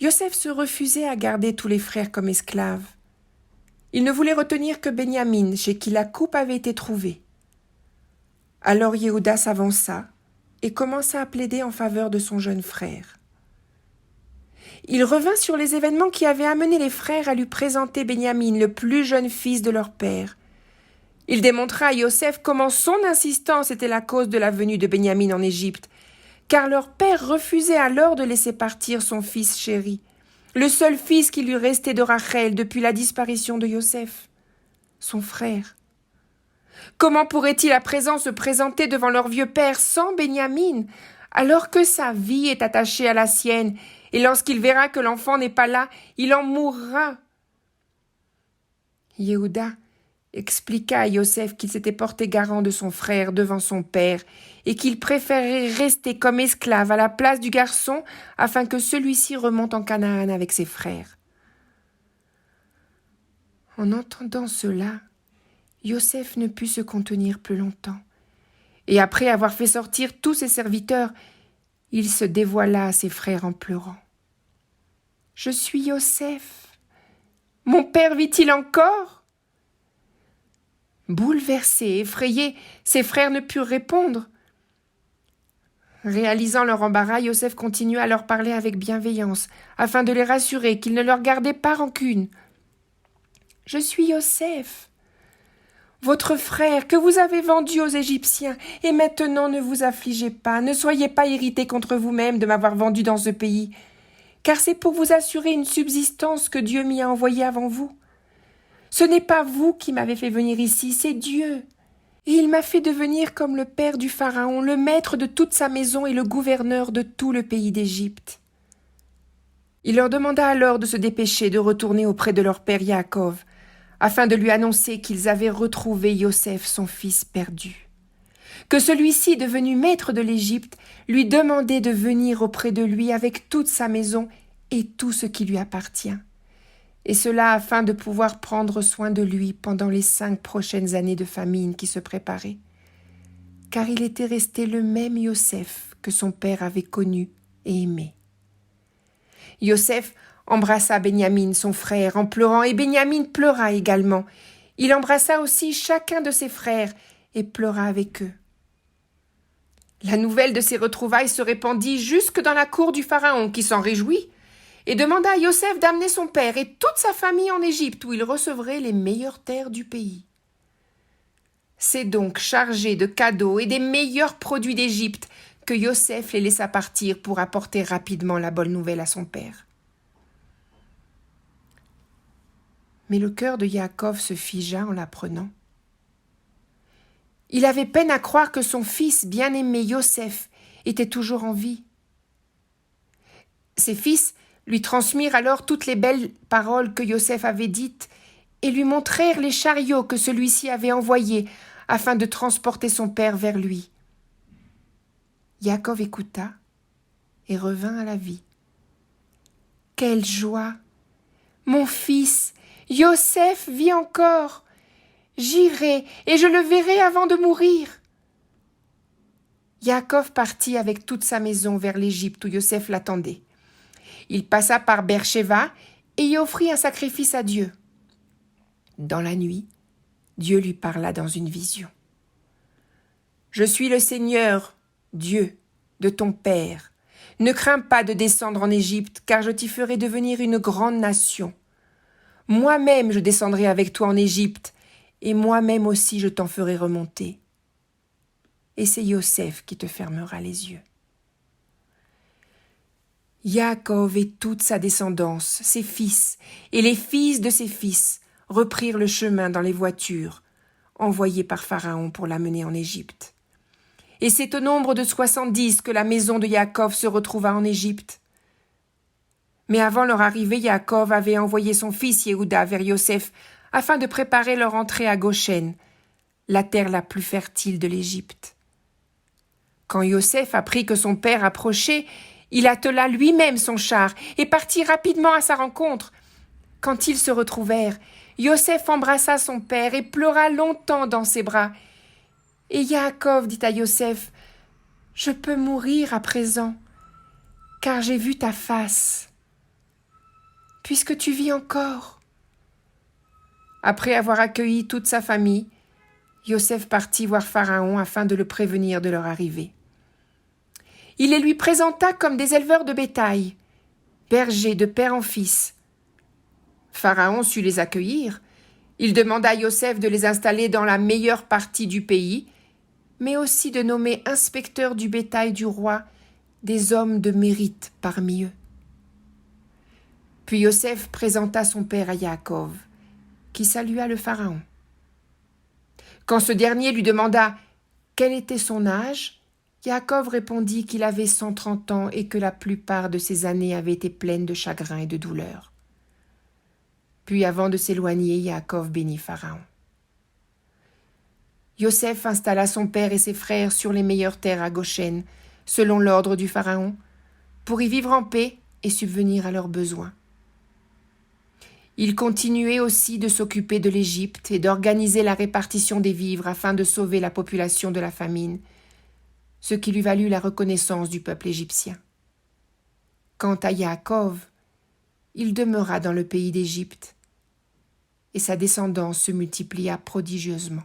Yosef se refusait à garder tous les frères comme esclaves. Il ne voulait retenir que Benyamin, chez qui la coupe avait été trouvée. Alors Yehuda s'avança et commença à plaider en faveur de son jeune frère. Il revint sur les événements qui avaient amené les frères à lui présenter Benyamin, le plus jeune fils de leur père. Il démontra à Yosef comment son insistance était la cause de la venue de Benyamin en Égypte, car leur père refusait alors de laisser partir son fils chéri, le seul fils qui lui restait de Rachel depuis la disparition de Yosef, son frère. Comment pourrait-il à présent se présenter devant leur vieux père sans Benyamin, alors que sa vie est attachée à la sienne, et lorsqu'il verra que l'enfant n'est pas là, il en mourra. Yehuda expliqua à Yosef qu'il s'était porté garant de son frère devant son père et qu'il préférait rester comme esclave à la place du garçon afin que celui-ci remonte en Canaan avec ses frères. En entendant cela, Yosef ne put se contenir plus longtemps, et après avoir fait sortir tous ses serviteurs, il se dévoila à ses frères en pleurant. « Je suis Yosef. Mon père vit-il encore ?» Bouleversés, effrayés, ses frères ne purent répondre. Réalisant leur embarras, Yosef continua à leur parler avec bienveillance, afin de les rassurer qu'il ne leur gardait pas rancune. « Je suis Yosef, votre frère que vous avez vendu aux Égyptiens, et maintenant ne vous affligez pas, ne soyez pas irrités contre vous-même de m'avoir vendu dans ce pays, car c'est pour vous assurer une subsistance que Dieu m'y a envoyé avant vous. Ce n'est pas vous qui m'avez fait venir ici, c'est Dieu. Et il m'a fait devenir comme le père du Pharaon, le maître de toute sa maison et le gouverneur de tout le pays d'Égypte. » Il leur demanda alors de se dépêcher de retourner auprès de leur père Yaakov, afin de lui annoncer qu'ils avaient retrouvé Yosef, son fils perdu. Que celui-ci, devenu maître de l'Égypte, lui demandait de venir auprès de lui avec toute sa maison et tout ce qui lui appartient. Et cela afin de pouvoir prendre soin de lui pendant les 5 prochaines années de famine qui se préparaient. Car il était resté le même Yosef que son père avait connu et aimé. Yosef embrassa Benyamin, son frère, en pleurant, et Benyamin pleura également. Il embrassa aussi chacun de ses frères et pleura avec eux. La nouvelle de ces retrouvailles se répandit jusque dans la cour du Pharaon, qui s'en réjouit, et demanda à Yosef d'amener son père et toute sa famille en Égypte, où il recevrait les meilleures terres du pays. C'est donc chargé de cadeaux et des meilleurs produits d'Égypte que Yosef les laissa partir pour apporter rapidement la bonne nouvelle à son père. Mais le cœur de Yaakov se figea en l'apprenant. Il avait peine à croire que son fils bien-aimé Yosef était toujours en vie. Ses fils lui transmirent alors toutes les belles paroles que Yosef avait dites et lui montrèrent les chariots que celui-ci avait envoyés afin de transporter son père vers lui. Yaakov écouta et revint à la vie. Quelle joie! Mon fils, Yosef vit encore. J'irai et je le verrai avant de mourir. Yaakov partit avec toute sa maison vers l'Égypte où Yosef l'attendait. Il passa par Beersheba et y offrit un sacrifice à Dieu. Dans la nuit, Dieu lui parla dans une vision. « Je suis le Seigneur, Dieu, de ton père. Ne crains pas de descendre en Égypte, car je t'y ferai devenir une grande nation. Moi-même je descendrai avec toi en Égypte, et moi-même aussi je t'en ferai remonter. Et c'est Yosef qui te fermera les yeux. » Yaakov et toute sa descendance, ses fils et les fils de ses fils reprirent le chemin dans les voitures envoyées par Pharaon pour l'amener en Égypte. Et c'est au nombre de 70 que la maison de Yaakov se retrouva en Égypte. Mais avant leur arrivée, Yaakov avait envoyé son fils Yehuda vers Yosef afin de préparer leur entrée à Goshen, la terre la plus fertile de l'Égypte. Quand Yosef apprit que son père approchait, il attela lui-même son char et partit rapidement à sa rencontre. Quand ils se retrouvèrent, Yosef embrassa son père et pleura longtemps dans ses bras. Et Yaakov dit à Yosef, « Je peux mourir à présent, car j'ai vu ta face. » puisque tu vis encore. » Après avoir accueilli toute sa famille, Yosef partit voir Pharaon afin de le prévenir de leur arrivée. Il les lui présenta comme des éleveurs de bétail, bergers de père en fils. Pharaon sut les accueillir. Il demanda à Yosef de les installer dans la meilleure partie du pays, mais aussi de nommer inspecteurs du bétail du roi des hommes de mérite parmi eux. Puis Yosef présenta son père à Yaakov, qui salua le Pharaon. Quand ce dernier lui demanda quel était son âge, Yaakov répondit qu'il avait 130 ans et que la plupart de ses années avaient été pleines de chagrin et de douleur. Puis avant de s'éloigner, Yaakov bénit Pharaon. Yosef installa son père et ses frères sur les meilleures terres à Goshen, selon l'ordre du Pharaon, pour y vivre en paix et subvenir à leurs besoins. Il continuait aussi de s'occuper de l'Égypte et d'organiser la répartition des vivres afin de sauver la population de la famine, ce qui lui valut la reconnaissance du peuple égyptien. Quant à Yaakov, il demeura dans le pays d'Égypte, et sa descendance se multiplia prodigieusement.